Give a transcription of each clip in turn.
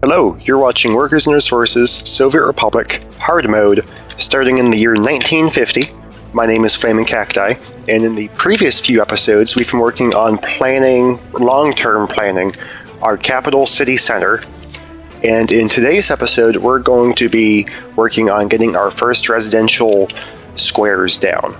Hello, you're watching Workers and Resources, Soviet Republic, Hard Mode, starting in the year 1950. My name is FlamingCacti, and in the previous few episodes we've been working on planning, long-term planning, our capital city center. And in today's episode we're going to be working on getting our first residential squares down.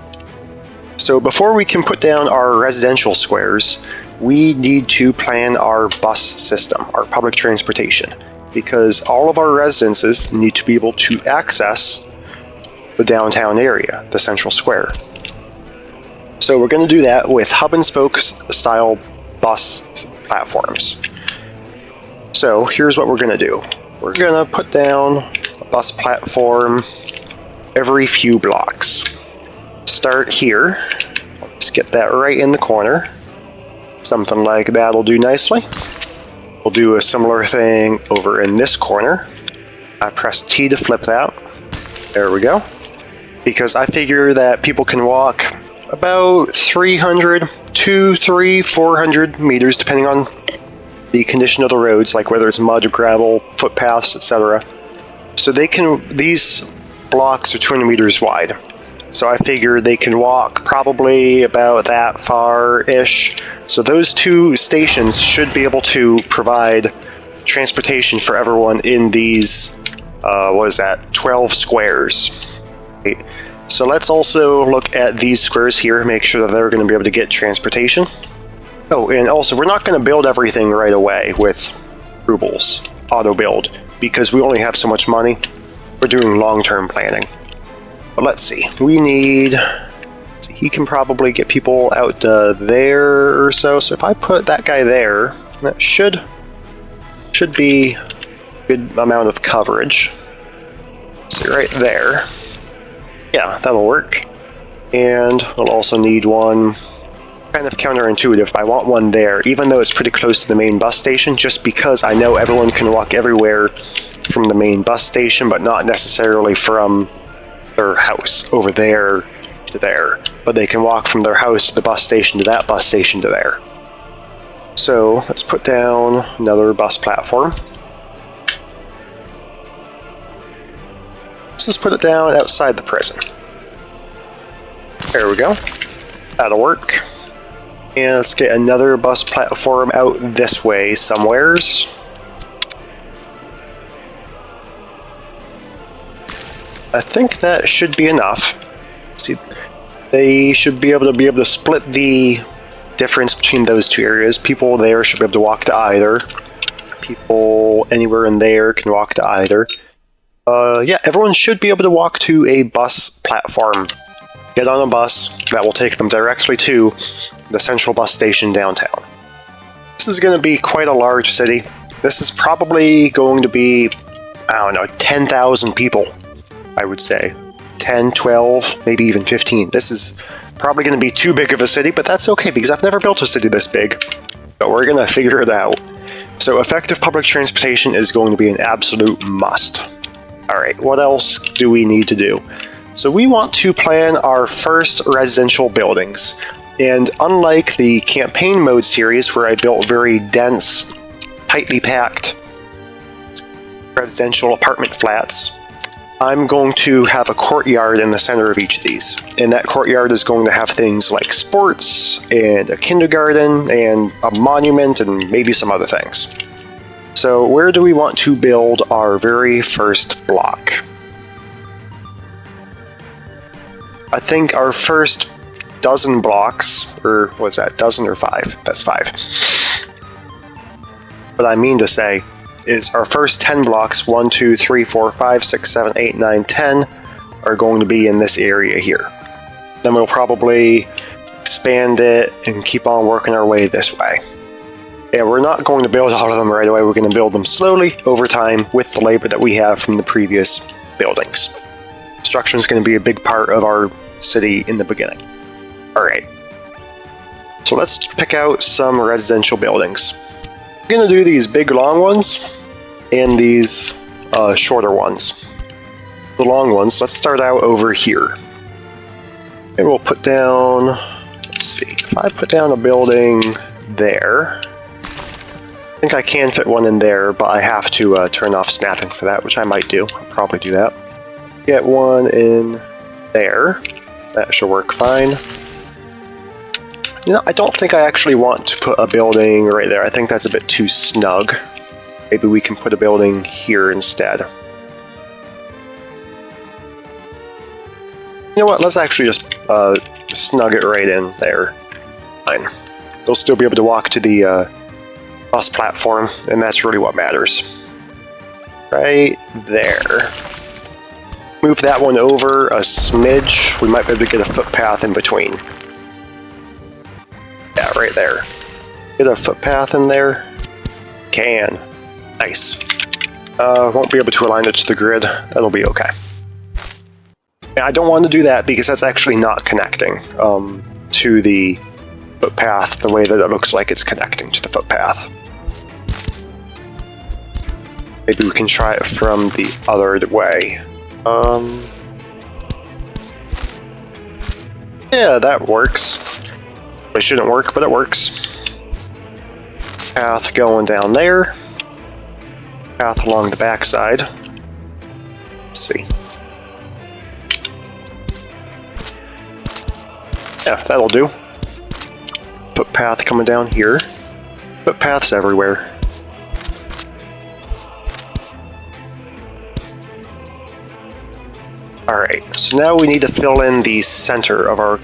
So before we can put down our residential squares, we need to plan our bus system, our public transportation, because all of our residences need to be able to access the downtown area, the central square. So we're going to do that with hub and spoke style bus platforms. So here's what we're going to do. We're going to put down a bus platform every few blocks. Start here. Let's get that right in the corner. Something like that'll do nicely. We'll do a similar thing over in this corner. I press T to flip that. There we go. Because I figure that people can walk about 300 to 400 meters, depending on the condition of the roads, like whether it's mud or gravel, footpaths, etc. So these blocks are 200 meters wide. So I figure they can walk probably about that far-ish. So those two stations should be able to provide transportation for everyone in these, 12 squares. Right. So let's also look at these squares here, make sure that they're going to be able to get transportation. Oh, and also we're not going to build everything right away with rubles, auto build, because we only have so much money. We're doing long-term planning. But let's see, we need, he can probably get people out there or so. So if I put that guy there, that should be a good amount of coverage. See, right there. Yeah, that'll work. And we'll also need one, kind of counterintuitive, I want one there, even though it's pretty close to the main bus station, just because I know everyone can walk everywhere from the main bus station, but not necessarily from their house over there to there, but they can walk from their house to the bus station to that bus station to there. So let's put down another bus platform. Let's just put it down outside the prison. There we go. That'll work. And let's get another bus platform out this way somewheres. I think that should be enough. See, they should be able to split the difference between those two areas. People there should be able to walk to either. People anywhere in there can walk to either. Yeah, everyone should be able to walk to a bus platform. Get on a bus that will take them directly to the central bus station downtown. This is going to be quite a large city. This is probably going to be, I don't know, 10,000 people. I would say 10, 12, maybe even 15. This is probably going to be too big of a city, but that's okay because I've never built a city this big. But we're going to figure it out. So effective public transportation is going to be an absolute must. Alright, what else do we need to do? So we want to plan our first residential buildings. And unlike the campaign mode series where I built very dense, tightly packed residential apartment flats, I'm going to have a courtyard in the center of each of these. And that courtyard is going to have things like sports, and a kindergarten, and a monument, and maybe some other things. So where do we want to build our very first block? I think our first dozen blocks, or what's that, dozen or 5? That's 5. What I mean to say is our first 10 blocks, 1, 2, 3, 4, 5, 6, 7, 8, 9, 10, are going to be in this area here. Then we'll probably expand it and keep on working our way this way. And we're not going to build all of them right away, we're going to build them slowly over time with the labor that we have from the previous buildings. Construction is going to be a big part of our city in the beginning. Alright, so let's pick out some residential buildings. We're going to do these big long ones and these shorter ones. The long ones, let's start out over here. And we'll put down, let's see, if I put down a building there, I think I can fit one in there, but I have to turn off snapping for that, which I might do. I'll probably do that. Get one in there. That should work fine. You know, I don't think I actually want to put a building right there. I think that's a bit too snug. Maybe we can put a building here instead. You know what? Let's actually just snug it right in there. Fine. They'll still be able to walk to the bus platform, and that's really what matters. Right there. Move that one over a smidge. We might be able to get a footpath in between. Yeah, right there. Get a footpath in there. Can. Nice. Won't be able to align it to the grid. That'll be okay. Yeah, I don't want to do that because that's actually not connecting to the footpath the way that it looks like it's connecting to the footpath. Maybe we can try it from the other way. Yeah, that works. It shouldn't work, but it works. Path going down there. Path along the backside. Let's see. Yeah, that'll do. Footpath coming down here. Footpaths everywhere. Alright, so now we need to fill in the center of our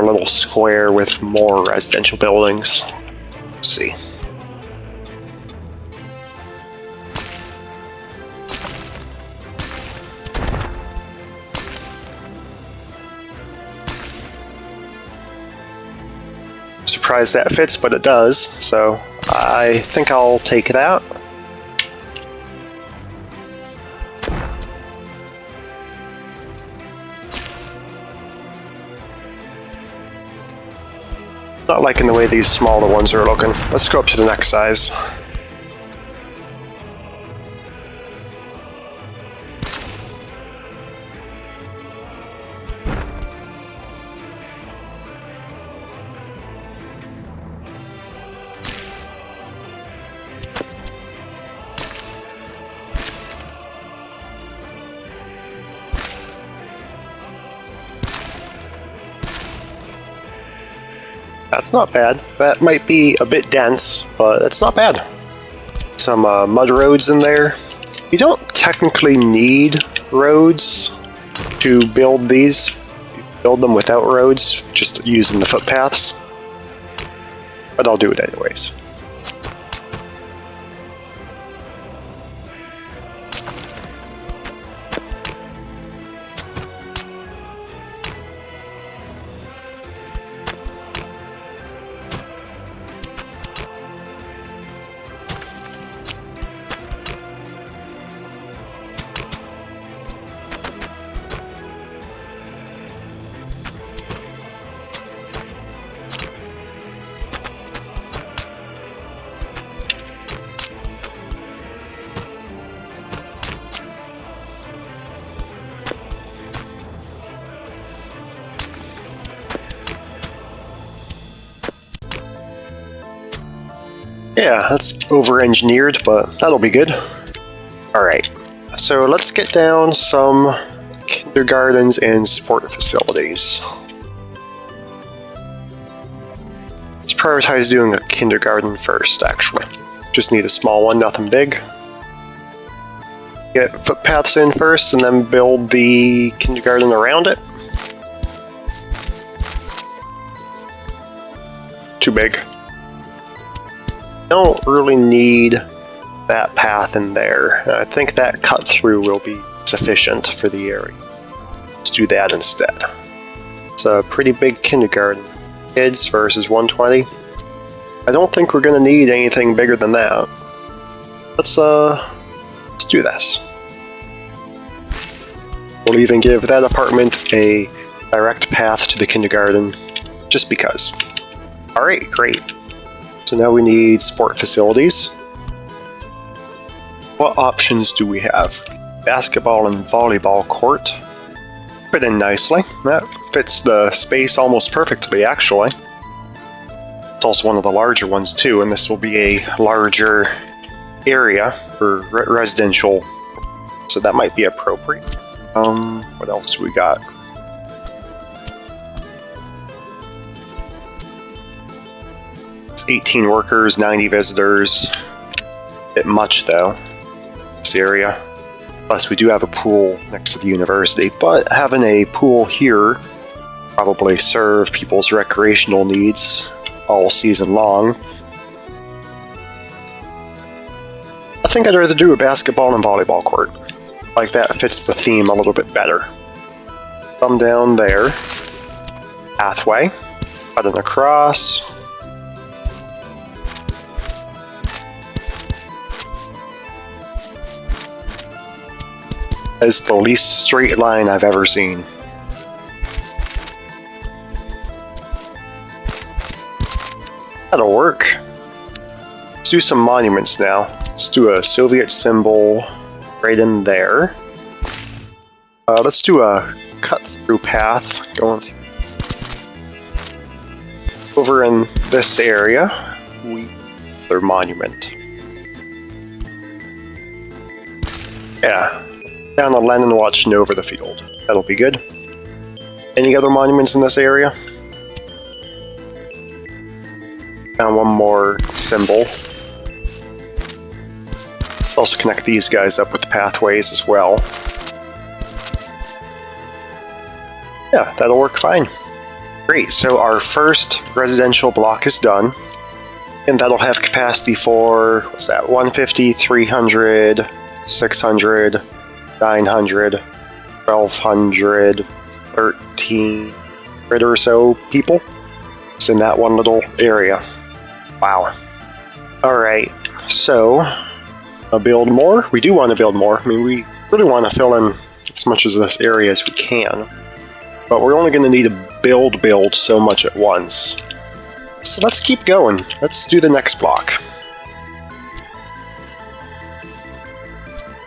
little square with more residential buildings. Let's see. Surprised that fits, but it does, so I think I'll take that. Not liking the way these smaller ones are looking. Let's go up to the next size. That's not bad. That might be a bit dense, but it's not bad. Some mud roads in there. You don't technically need roads to build these. You build them without roads, just using the footpaths. But I'll do it anyways. Yeah, that's over-engineered, but that'll be good. Alright, so let's get down some kindergartens and sport facilities. Let's prioritize doing a kindergarten first, actually. Just need a small one, nothing big. Get footpaths in first, and then build the kindergarten around it. Too big. Don't really need that path in there. I think that cut through will be sufficient for the area. Let's do that instead. It's a pretty big kindergarten. Kids versus 120. I don't think we're going to need anything bigger than that. Let's do this. We'll even give that apartment a direct path to the kindergarten, just because. Alright, great. So now we need sport facilities. What options do we have? Basketball and volleyball court. Fit in nicely. That fits the space almost perfectly, actually. It's also one of the larger ones too, and this will be a larger area for residential, so that might be appropriate. What else do we got? It's 18 workers, 90 visitors. A bit much though, this area. Plus we do have a pool next to the university, but having a pool here probably serve people's recreational needs all season long. I think I'd rather do a basketball and volleyball court. Like that fits the theme a little bit better. Come down there. Pathway. Cutting across. That is the least straight line I've ever seen. That'll work. Let's do some monuments now. Let's do a Soviet symbol right in there. Let's do a cut-through path going over in this area. Their monument. Yeah, down the Lenin watching over the field. That'll be good. Any other monuments in this area? Found one more symbol. Also connect these guys up with the pathways as well. Yeah, that'll work fine. Great, so our first residential block is done. And that'll have capacity for, what's that, 150, 300, 600, 900, 1200, 1300 or so people. It's in that one little area. Wow. Alright, so build more. We do want to build more. I mean, we really want to fill in as much of this area as we can. But we're only going to need to build so much at once. So let's keep going. Let's do the next block.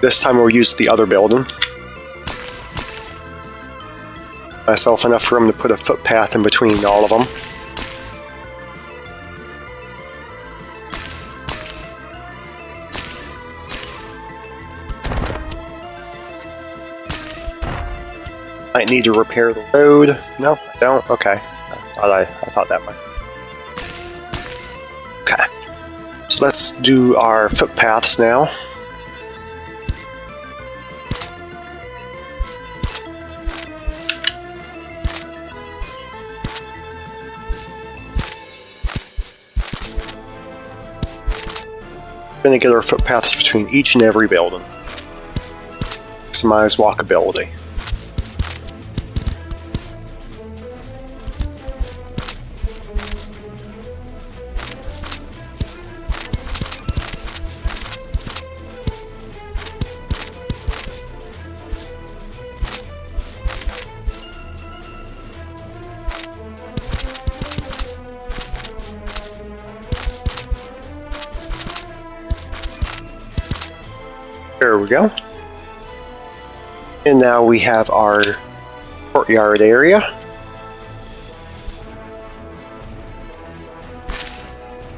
This time we'll use the other building. Myself enough room to put a footpath in between all of them. Might need to repair the road. No, I don't. Okay. I thought that might. Okay. So let's do our footpaths now. We're going to get our footpaths between each and every building. Maximize walkability. There we go. And now we have our courtyard area.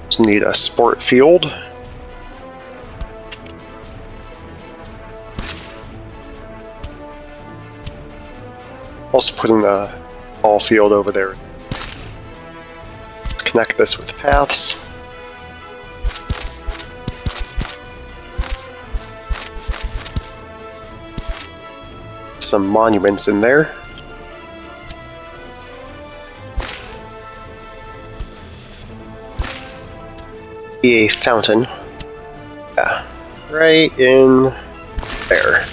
Just need a sport field. Also putting the ball field over there. Let's connect this with paths. Some monuments in there. Be a fountain. Yeah, right in there.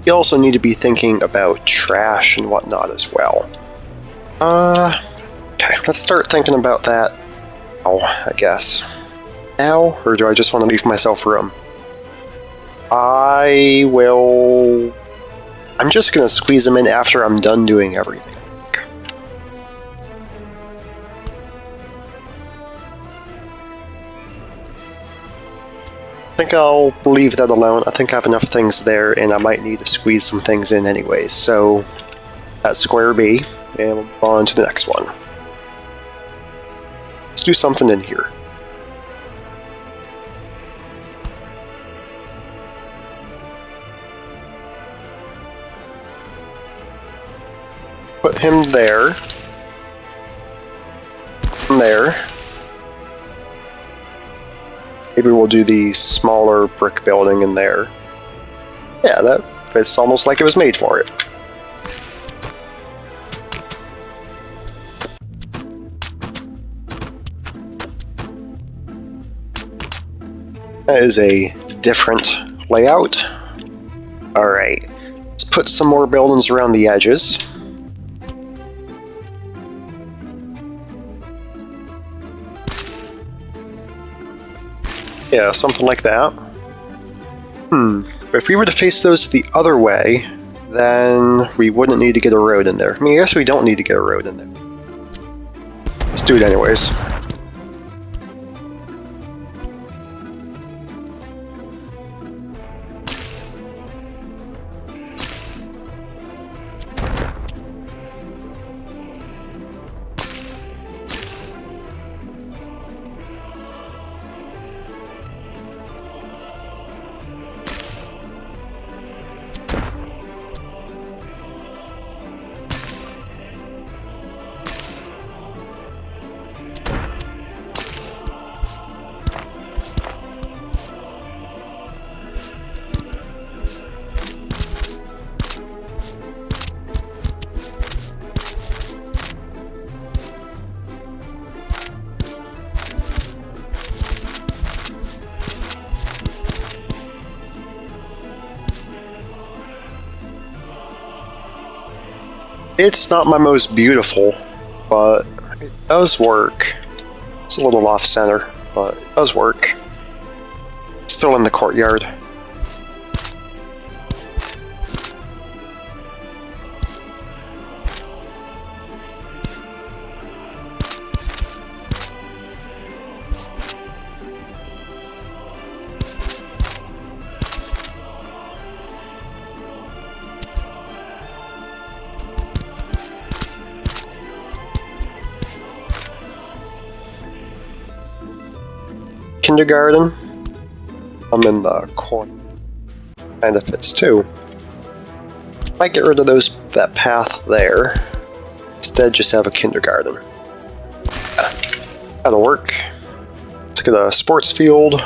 You also need to be thinking about trash and whatnot as well. Okay, let's start thinking about that. Oh, I guess. Now, or do I just want to leave myself room? I'm just going to squeeze them in after I'm done doing everything. I think I'll leave that alone. I think I have enough things there, and I might need to squeeze some things in anyways. So, that's square B, and we'll move on to the next one. Let's do something in here. Put him there. There. Maybe we'll do the smaller brick building in there. Yeah, that fits almost like it was made for it. That is a different layout. Alright, let's put some more buildings around the edges. Yeah, something like that. If we were to face those the other way, then we wouldn't need to get a road in there. I mean, I guess we don't need to get a road in there. Let's do it anyways. It's not my most beautiful, but it does work. It's a little off-center, but it does work. Let's fill in the courtyard. Kindergarten. I'm in the corner. Kinda fits too. Might get rid of that path there. Instead, just have a kindergarten. That'll work. Let's get a sports field.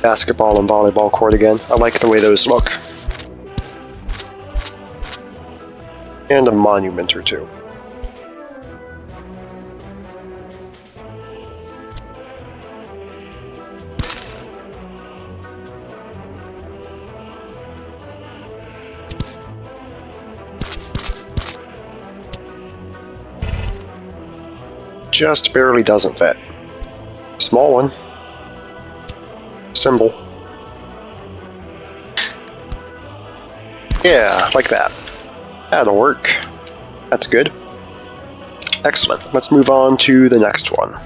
Basketball and volleyball court again. I like the way those look. And a monument or two. Just barely doesn't fit. Small one. Symbol. Yeah, like that. That'll work. That's good. Excellent. Let's move on to the next one.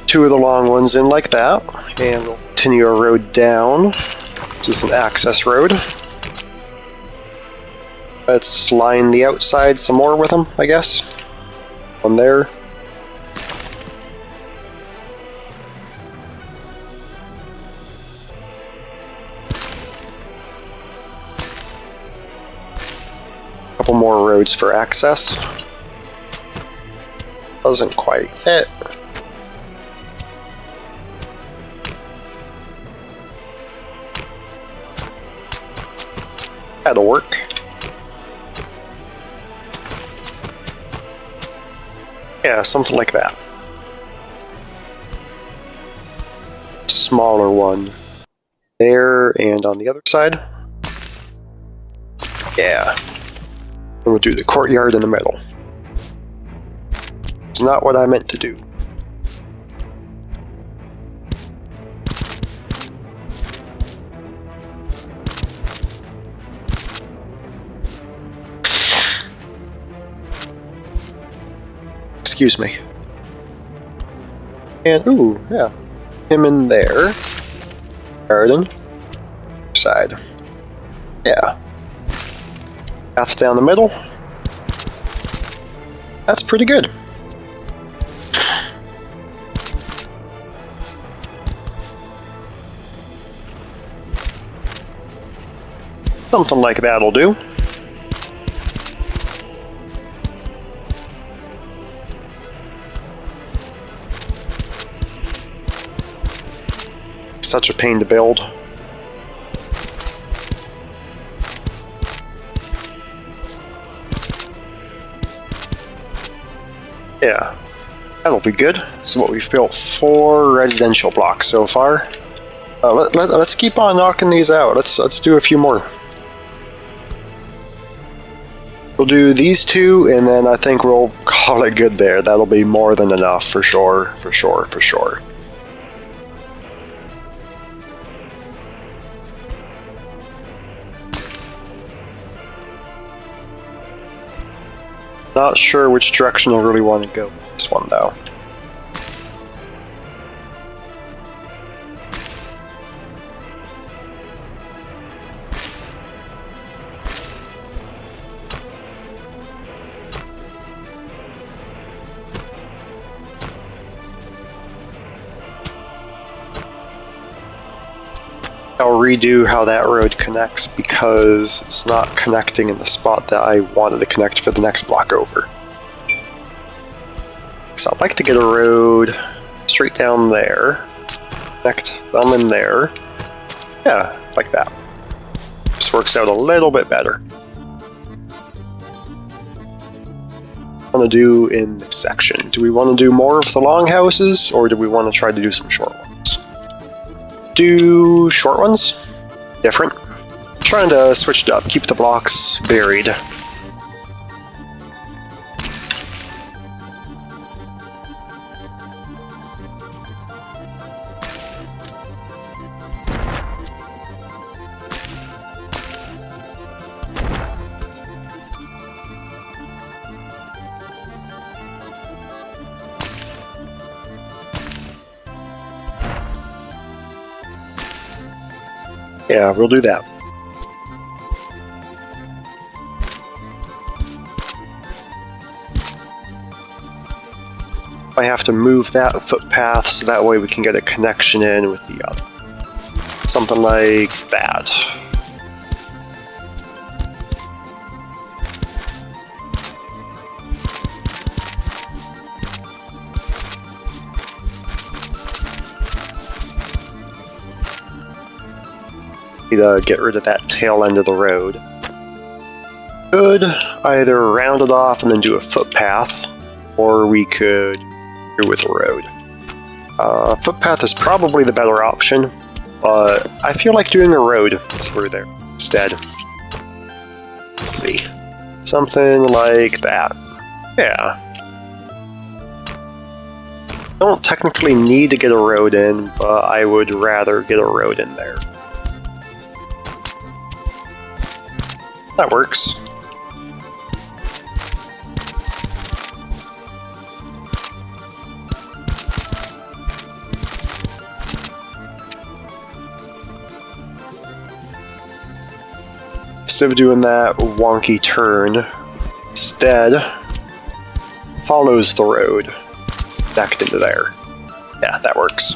Two of the long ones in like that, and we'll continue our road down. This is an access road. Let's line the outside some more with them, I guess. One there. Couple more roads for access. Doesn't quite fit. That'll work. Yeah, something like that. Smaller one there and on the other side. Yeah. And we'll do the courtyard in the middle. It's not what I meant to do. Excuse me. And, ooh, yeah. him in there. Garden. Side. Yeah. Path down the middle. That's pretty good. Something like that'll do. Such a pain to build. Yeah, that'll be good. So what we've built 4 residential blocks so far. Let's keep on knocking these out. Let's do a few more. We'll do these 2, and then I think we'll call it good there. That'll be more than enough for sure, for sure, for sure. Not sure which direction I really want to go with this one, though. I'll redo how that road connects because it's not connecting in the spot that I wanted to connect for the next block over. So I'd like to get a road straight down there, connect them in there. Yeah, like that. Just works out a little bit better. What do we want to do in this section? Do we want to do more of the long houses, or do we want to try to do some short ones? Do short ones. Different. Trying to switch it up, keep the blocks buried. Yeah, we'll do that. I have to move that footpath so that way we can get a connection in with the other. Something like that. To get rid of that tail end of the road. Could either round it off and then do a footpath, or we could go with a road. Footpath is probably the better option, but I feel like doing a road through there instead. Let's see. Something like that. Yeah. Don't technically need to get a road in, but I would rather get a road in there. That works. Instead of doing that wonky turn, instead follows the road back into there. Yeah, that works.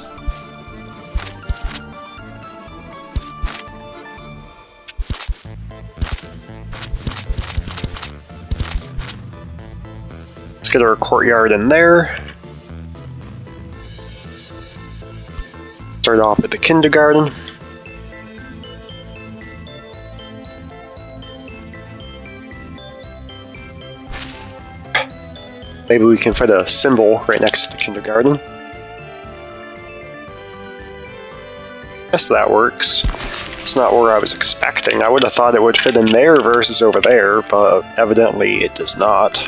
Let's get our courtyard in there. Start off with the kindergarten. Maybe we can fit a symbol right next to the kindergarten. Guess that works. It's not where I was expecting. I would have thought it would fit in there versus over there, but evidently it does not.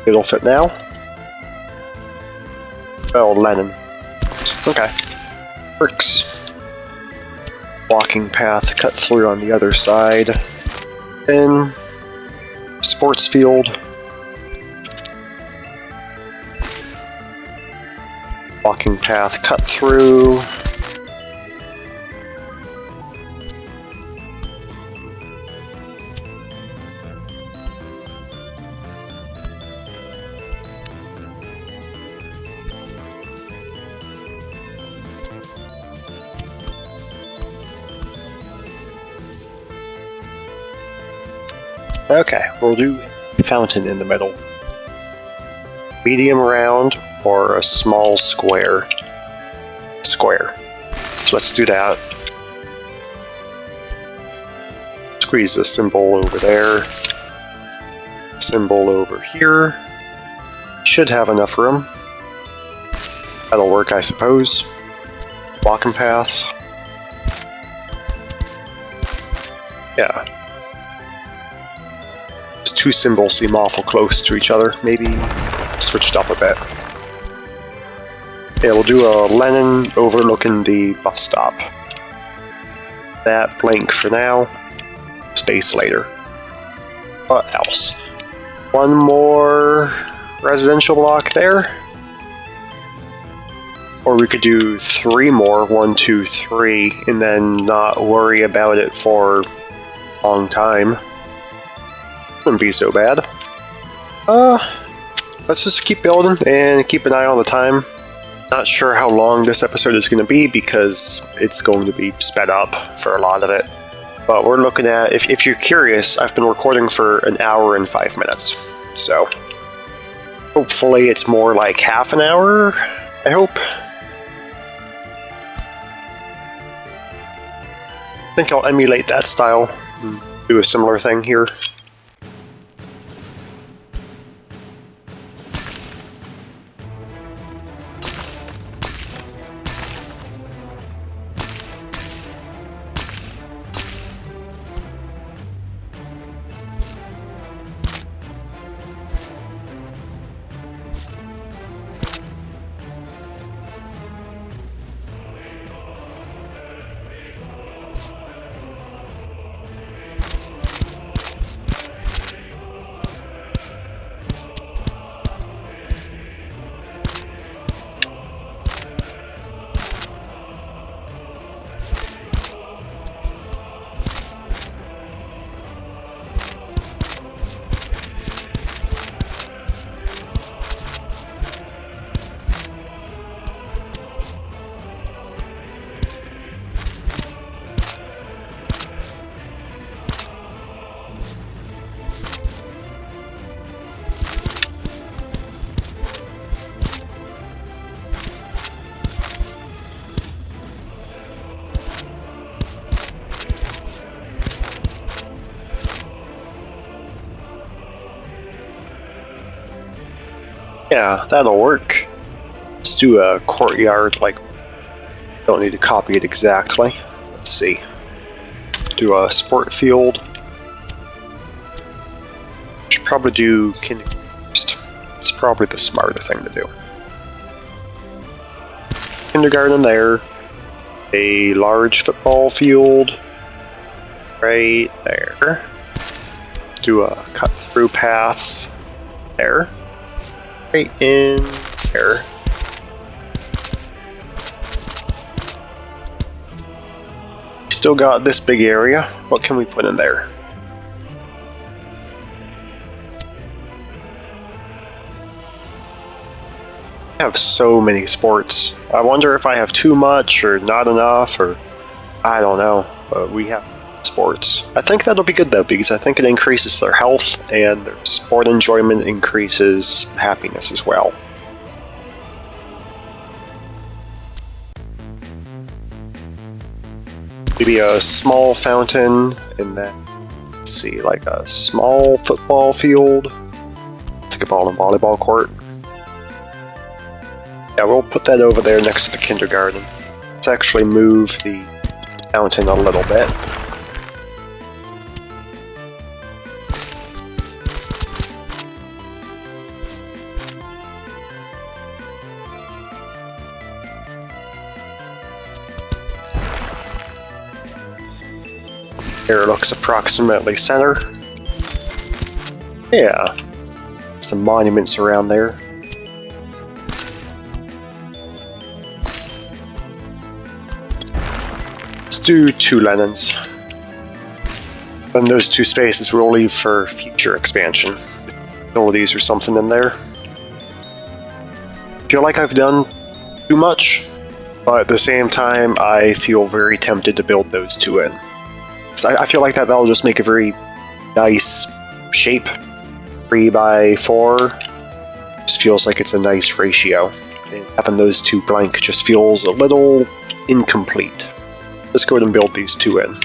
It'll fit now. Oh, Lennon. Okay. Works. Walking path cut through on the other side. Then sports field. Walking path cut through. Okay, we'll do a fountain in the middle. Medium round or a small square? Square. So let's do that. Squeeze the symbol over there. Symbol over here. Should have enough room. That'll work, I suppose. Walking path. Yeah. These two symbols seem awful close to each other. Maybe switched up a bit. Yeah, we'll do a Lenin overlooking the bus stop. That blank for now. Space later. What else? One more residential block there. Or we could do 3 more, 1, 2, 3, and then not worry about it for a long time. Wouldn't be so bad. Let's just keep building and keep an eye on the time. Not sure how long this episode is going to be because it's going to be sped up for a lot of it. But we're looking at, if you're curious, I've been recording for 1 hour and 5 minutes. So hopefully it's more like half an hour, I hope. I think I'll emulate that style and do a similar thing here. Yeah, that'll work. Let's do a courtyard, like, don't need to copy it exactly. Let's see. Do a sport field. Should probably do kindergarten first. It's probably the smarter thing to do. Kindergarten there. A large football field. Right there. Do a cut-through path there. Right in there. Still got this big area. What can we put in there? I have so many sports. I wonder if I have too much or not enough, or I don't know. But we have sports. I think that'll be good though, because I think it increases their health and their sport enjoyment increases happiness as well. Maybe a small fountain, and then, let's see, like a small football field, basketball and volleyball court. Yeah, we'll put that over there next to the kindergarten. Let's actually move the fountain a little bit. Here it looks approximately center. Yeah, some monuments around there. do 2 Lenins. Then those 2 spaces we'll leave for future expansion. Facilities or something in there. Feel like I've done too much, but at the same time I feel very tempted to build those 2 in. So I feel like that'll just make a very nice shape. 3 by 4 just feels like it's a nice ratio. And having those 2 blank just feels a little incomplete. Let's go ahead and build these 2 in.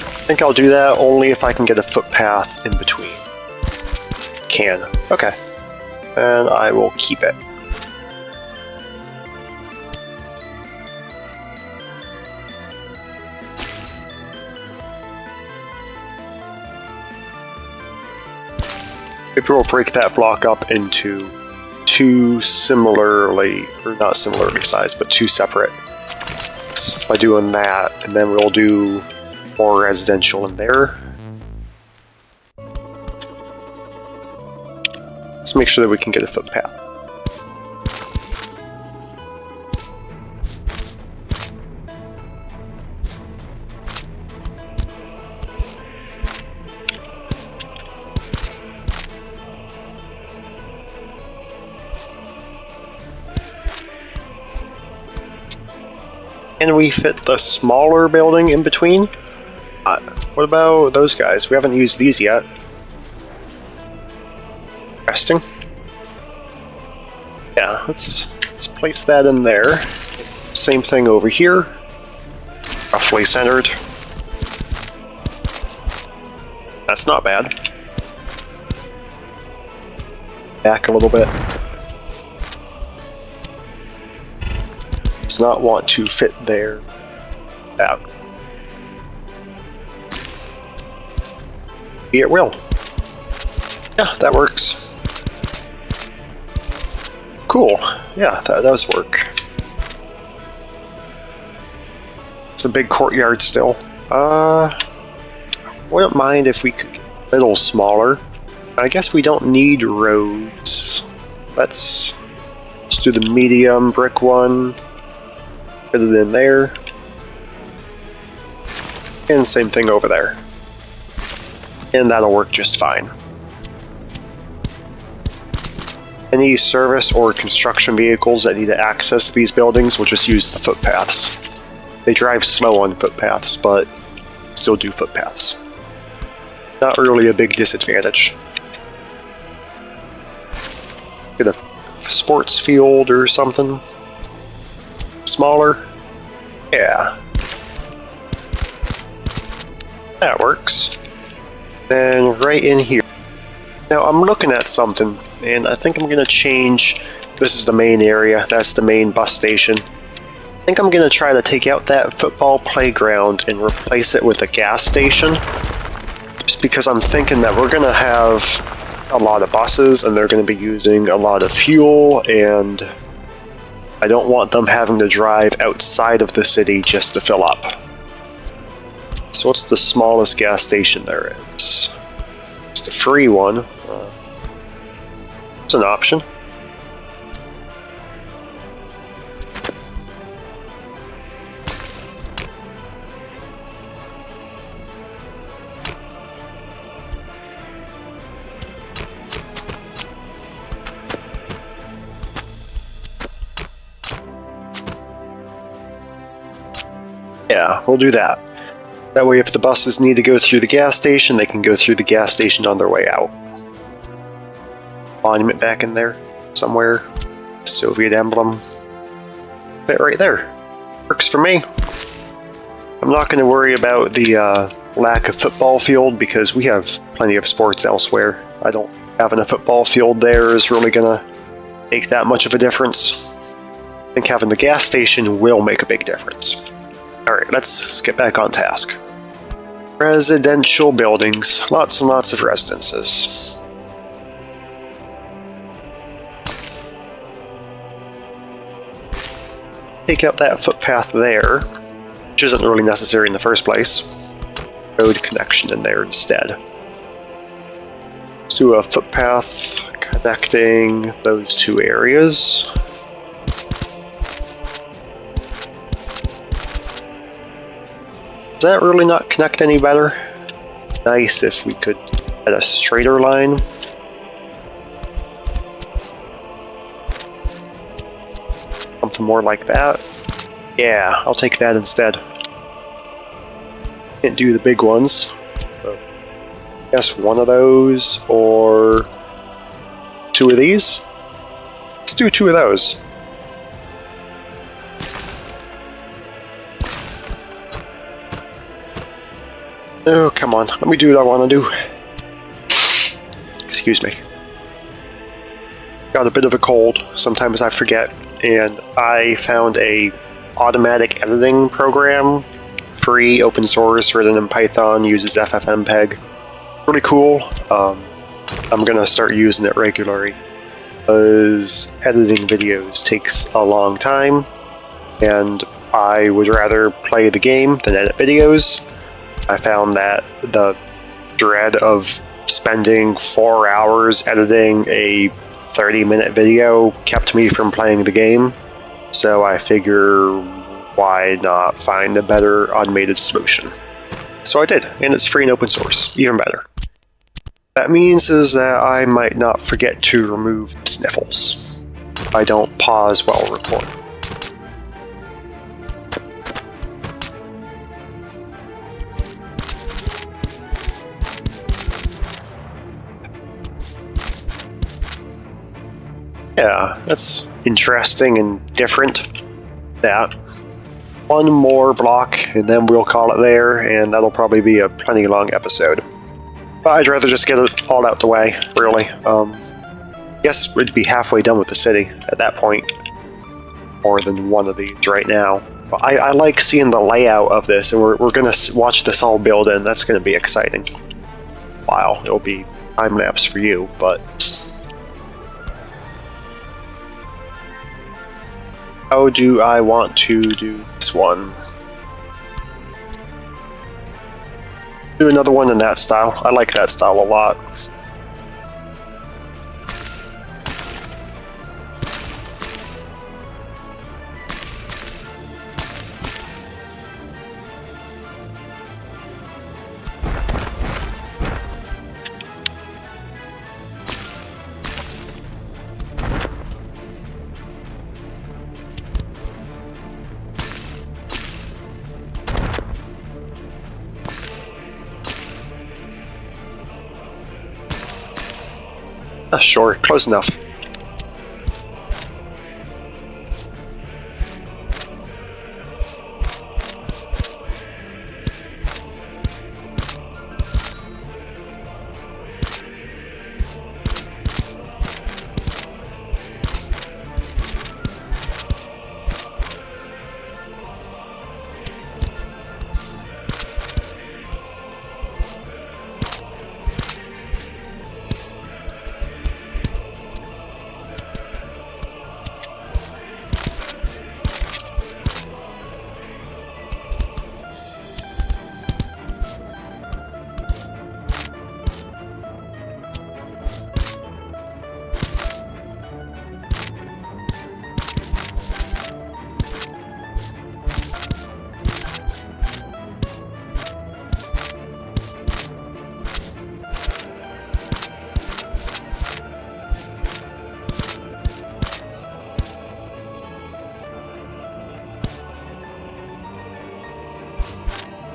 I think I'll do that only if I can get a footpath in between. Can. Okay. And I will keep it. Maybe we'll break that block up into 2 similarly, or not similarly sized, but 2 separate. By doing that, and then we'll do more residential in there. Let's make sure that we can get a footpath. Can we fit the smaller building in between? What about those guys? We haven't used these yet. Interesting. Yeah, let's place that in there. Same thing over here. Roughly centered. That's not bad. Back a little bit. Does not want to fit there. Out. It will. Yeah, that works. Cool. Yeah, that does work. It's a big courtyard still. Wouldn't mind if we could get a little smaller. I guess we don't need roads. Let's do the medium brick one. Put it in there. And same thing over there. And that'll work just fine. Any service or construction vehicles that need to access these buildings will just use the footpaths. They drive slow on footpaths, but still do footpaths. Not really a big disadvantage. Get a sports field or something. Smaller. Yeah. That works. Then right in here. Now I'm looking at something, and I think I'm going to change. This is the main area. That's the main bus station. I think I'm going to try to take out that football playground and replace it with a gas station. Just because I'm thinking that we're going to have a lot of buses, and they're going to be using a lot of fuel, and I don't want them having to drive outside of the city just to fill up. So what's the smallest gas station there is? It's the free one. It's an option. Yeah, we'll do that. That way if the buses need to go through the gas station, they can go through the gas station on their way out. Monument back in there, somewhere. Soviet emblem. Fit right there. Works for me. I'm not going to worry about the lack of football field because we have plenty of sports elsewhere. I don't having a football field there is really going to make that much of a difference. I think having the gas station will make a big difference. Alright, let's get back on task. Residential buildings. Lots and lots of residences. Take out that footpath there, which isn't really necessary in the first place. road connection in there instead. Let's do a footpath connecting those two areas. Does that really not connect any better? Nice if we could get a straighter line. Something more like that. Yeah, I'll take that instead. Can't do the big ones. But I guess one of those or two of these? Let's do two of those. Oh, come on. Let me do what I want to do. Excuse me. Got a bit of a cold. Sometimes I forget. And I found a automatic editing program, free, open source, written in Python, uses FFmpeg. Really cool. I'm gonna start using it regularly because editing videos takes a long time, and I would rather play the game than edit videos. I found that the dread of spending 4 hours editing a 30-minute video kept me from playing the game, so I figure why not find a better automated solution. So I did, and it's free and open source, even better. That means is that I might not forget to remove sniffles if I don't pause while recording. Yeah, that's interesting and different. That. One more block, and then we'll call it there, and that'll probably be a plenty long episode. But I'd rather just get it all out the way, really. Guess we'd be halfway done with the city at that point. More than one of these right now. But I like seeing the layout of this, and we're going to watch this all build in. That's going to be exciting. Wow, it'll be time-lapse for you, but... How do I want to do this one? Do another one in that style. I like that style a lot. Sure, close enough.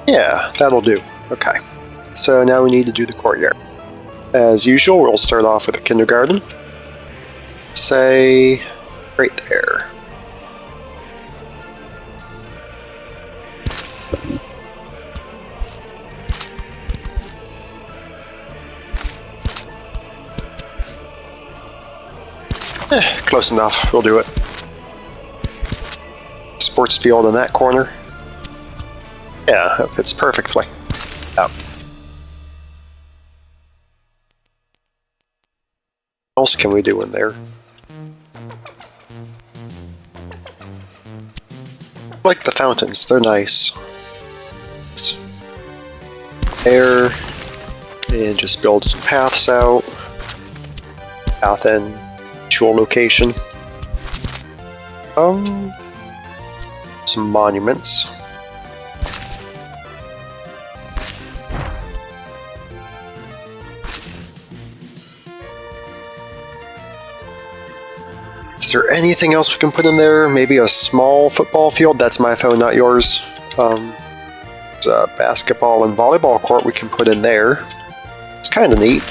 Yeah, that'll do. Okay. So now we need to do the courtyard. As usual, we'll start off with a kindergarten. Say, right there. Close enough. We'll do it. Sports field in that corner. Yeah, that fits perfectly. Yeah. What else can we do in there? I like the fountains, they're nice. there, and just build some paths out. Path and actual location. Some monuments. Is there anything else we can put in there? Maybe a small football field? That's my phone, not yours. There's a basketball and volleyball court we can put in there. It's kind of neat.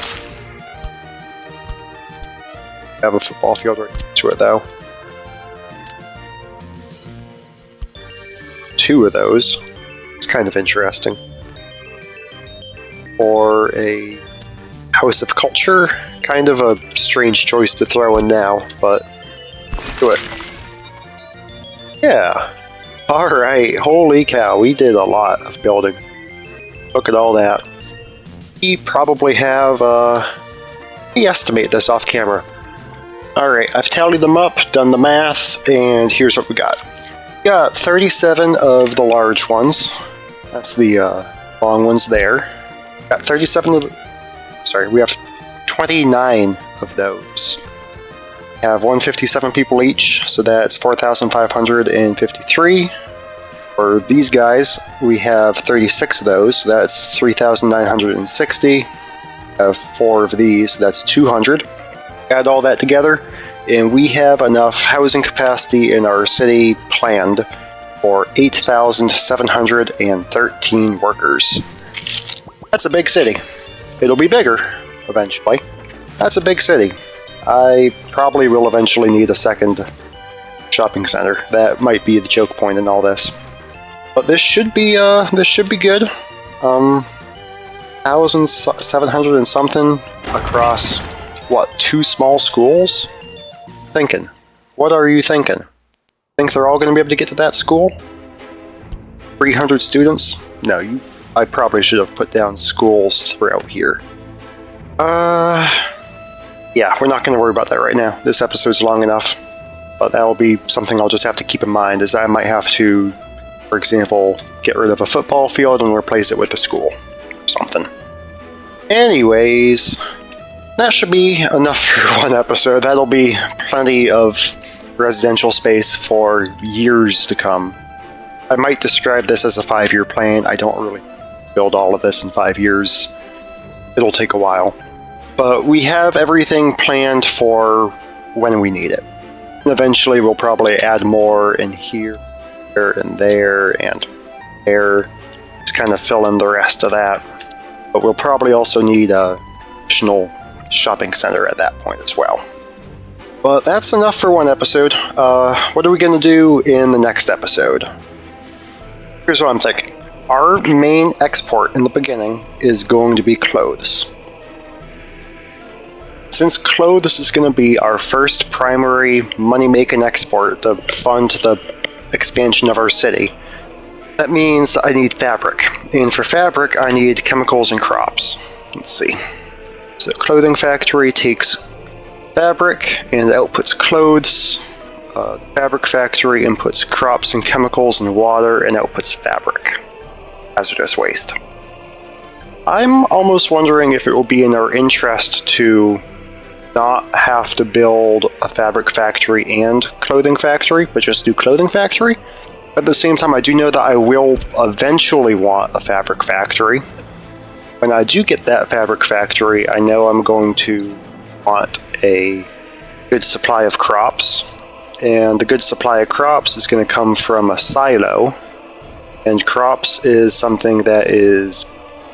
Have a football field right next to it, though. 2 of those. It's kind of interesting. Or a house of culture. Kind of a strange choice to throw in now, but do it. Yeah. Alright, holy cow, we did a lot of building. Look at all that. We probably have, let me estimate this off camera. Alright, I've tallied them up, done the math, and here's what we got. We got 37 of the large ones. That's the long ones there. We got 37 of the... Sorry, we have 29 of those. We have 157 people each, so that's 4,553. For these guys, we have 36 of those, so that's 3,960. We have 4 of these, so that's 200. Add all that together, and we have enough housing capacity in our city planned for 8,713 workers. That's a big city. It'll be bigger eventually. That's a big city. I probably will eventually need a second shopping center. That might be the choke point in all this. But this should be good. 1,700 and something across, what, 2 small schools? Thinking. What are you thinking? Think they're all going to be able to get to that school? 300 students? No, I probably should have put down schools throughout here. Yeah, we're not going to worry about that right now. This episode's long enough. But that'll be something I'll just have to keep in mind, is I might have to, for example, get rid of a football field and replace it with a school. Something. Anyways, that should be enough for one episode. That'll be plenty of residential space for years to come. I might describe this as a 5-year plan. I don't really build all of this in 5 years. It'll take a while. But we have everything planned for when we need it. And eventually we'll probably add more in here, there, and there, and there. Just kind of fill in the rest of that. But we'll probably also need a additional shopping center at that point as well. But that's enough for one episode. What are we going to do in the next episode? Here's what I'm thinking. Our main export in the beginning is going to be clothes. Since clothes is going to be our first primary money-making export to fund the expansion of our city, that means I need fabric. And for fabric, I need chemicals and crops. Let's see. So clothing factory takes fabric and outputs clothes. Fabric factory inputs crops and chemicals and water and outputs fabric. Hazardous waste. I'm almost wondering if it will be in our interest to not have to build a fabric factory and clothing factory, but just do clothing factory. At the same time, I do know that I will eventually want a fabric factory. When I do get that fabric factory, I know I'm going to want a good supply of crops. And the good supply of crops is going to come from a silo. And crops is something that is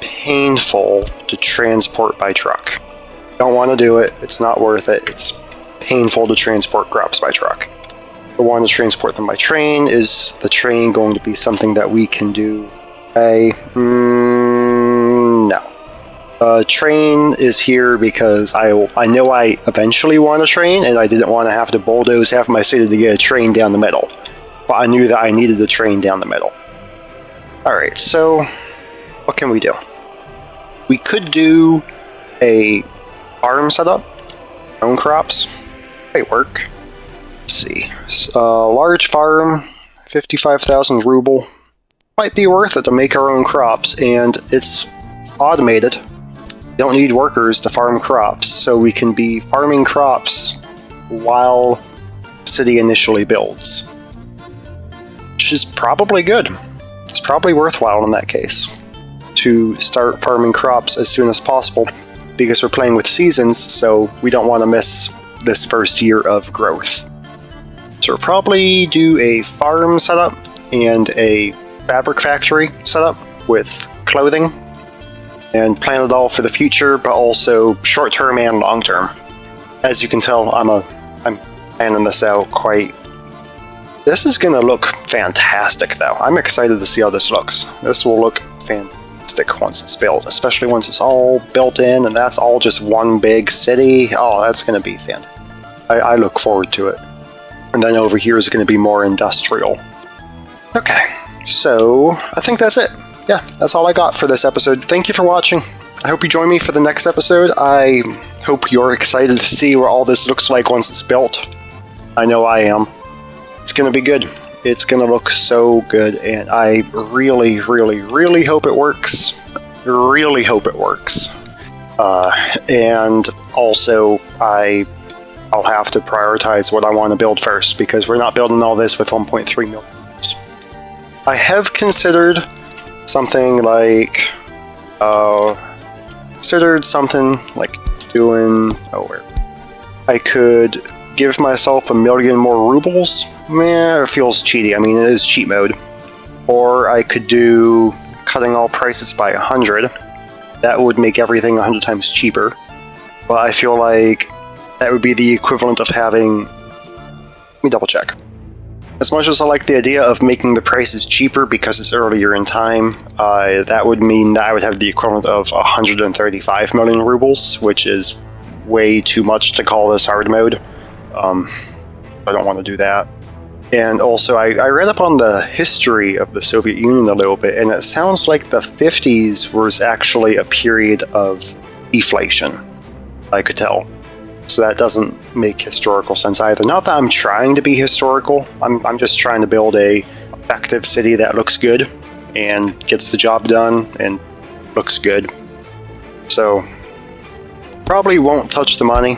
painful to transport by truck. Don't want to do it. It's not worth it. It's painful to transport crops by truck. If we want to transport them by train, is the train going to be something that we can do? No. Train is here because I know I eventually want a train, and I didn't want to have to bulldoze half my city to get a train down the middle. But I knew that I needed a train down the middle. Alright, so what can we do? We could do a farm setup, own crops, might work. Let's see, large farm, 55,000 ruble, might be worth it to make our own crops, and it's automated. We don't need workers to farm crops, so we can be farming crops while the city initially builds. Which is probably good. It's probably worthwhile in that case to start farming crops as soon as possible, because we're playing with seasons, so we don't want to miss this first year of growth. So we'll probably do a farm setup and a fabric factory setup with clothing, and plan it all for the future, but also short-term and long-term. As you can tell, I'm planning this out quite. This is gonna look fantastic, though. I'm excited to see how this looks. This will look fantastic once it's built, especially once it's all built in, and that's all just one big city. Oh, that's gonna be fantastic. I look forward to it. And then over here is gonna be more industrial. Okay, so I think that's it. Yeah, that's all I got for this episode. Thank you for watching. I hope you join me for the next episode. I hope you're excited to see what all this looks like once it's built. I know I am. It's going to be good. It's going to look so good, and I really, really, really hope it works. Really hope it works. And also, I'll have to prioritize what I want to build first, because we're not building all this with 1.3 million. I have considered something like doing I could give myself 1 million more rubles. It feels cheaty. I mean, it is cheat mode. Or I could do cutting all prices by 100. That would make everything 100 times cheaper. But I feel like that would be the equivalent of having. Let me double check. As much as I like the idea of making the prices cheaper because it's earlier in time, that would mean that I would have the equivalent of 135 million rubles, which is way too much to call this hard mode. I don't want to do that. And also, I read up on the history of the Soviet Union a little bit, and it sounds like the 50s was actually a period of deflation, I could tell. So that doesn't make historical sense either. Not that I'm trying to be historical. I'm just trying to build a effective city that looks good and gets the job done and looks good. So probably won't touch the money.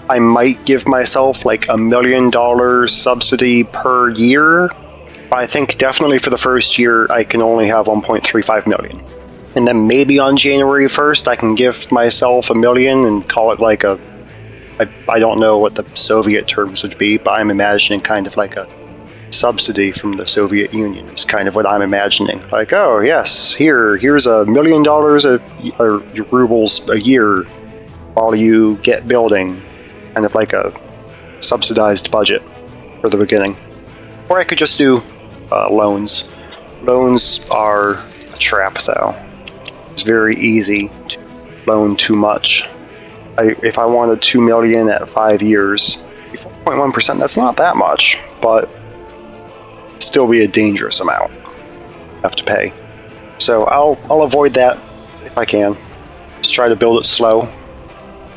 I might give myself like $1 million subsidy per year. But I think definitely for the first year I can only have 1.35 million. And then maybe on January 1st I can give myself $1 million and call it like a. I don't know what the Soviet terms would be, but I'm imagining kind of like a subsidy from the Soviet Union. It's kind of what I'm imagining. Like, oh yes, here's $1 million or rubles a year while you get building. Kind of like a subsidized budget for the beginning. Or I could just do loans. Loans are a trap, though. It's very easy to loan too much. If I wanted 2 million at 5 years, 4.1%, that's not that much, but still be a dangerous amount I have to pay. So I'll avoid that if I can. Just try to build it slow.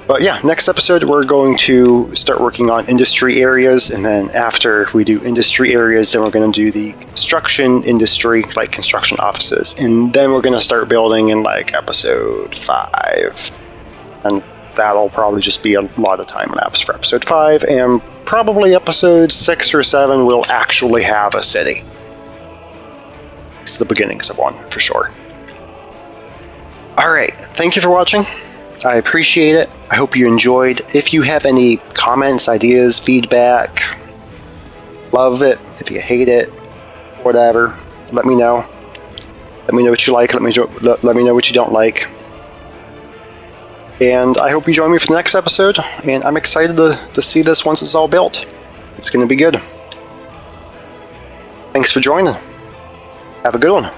But yeah, next episode we're going to start working on industry areas, and then after we do industry areas, then we're going to do the construction industry, like construction offices, and then we're going to start building in like episode 5. And that'll probably just be a lot of time lapse for episode 5, and probably episode 6 or 7 will actually have a city. It's the beginnings of one, for sure. Alright, thank you for watching. I appreciate it. I hope you enjoyed. If you have any comments, ideas, feedback, love it. If you hate it, whatever, let me know. Let me know what you like. Let me know what you don't like. And I hope you join me for the next episode, and I'm excited to see this once it's all built. It's going to be good. Thanks for joining. Have a good one.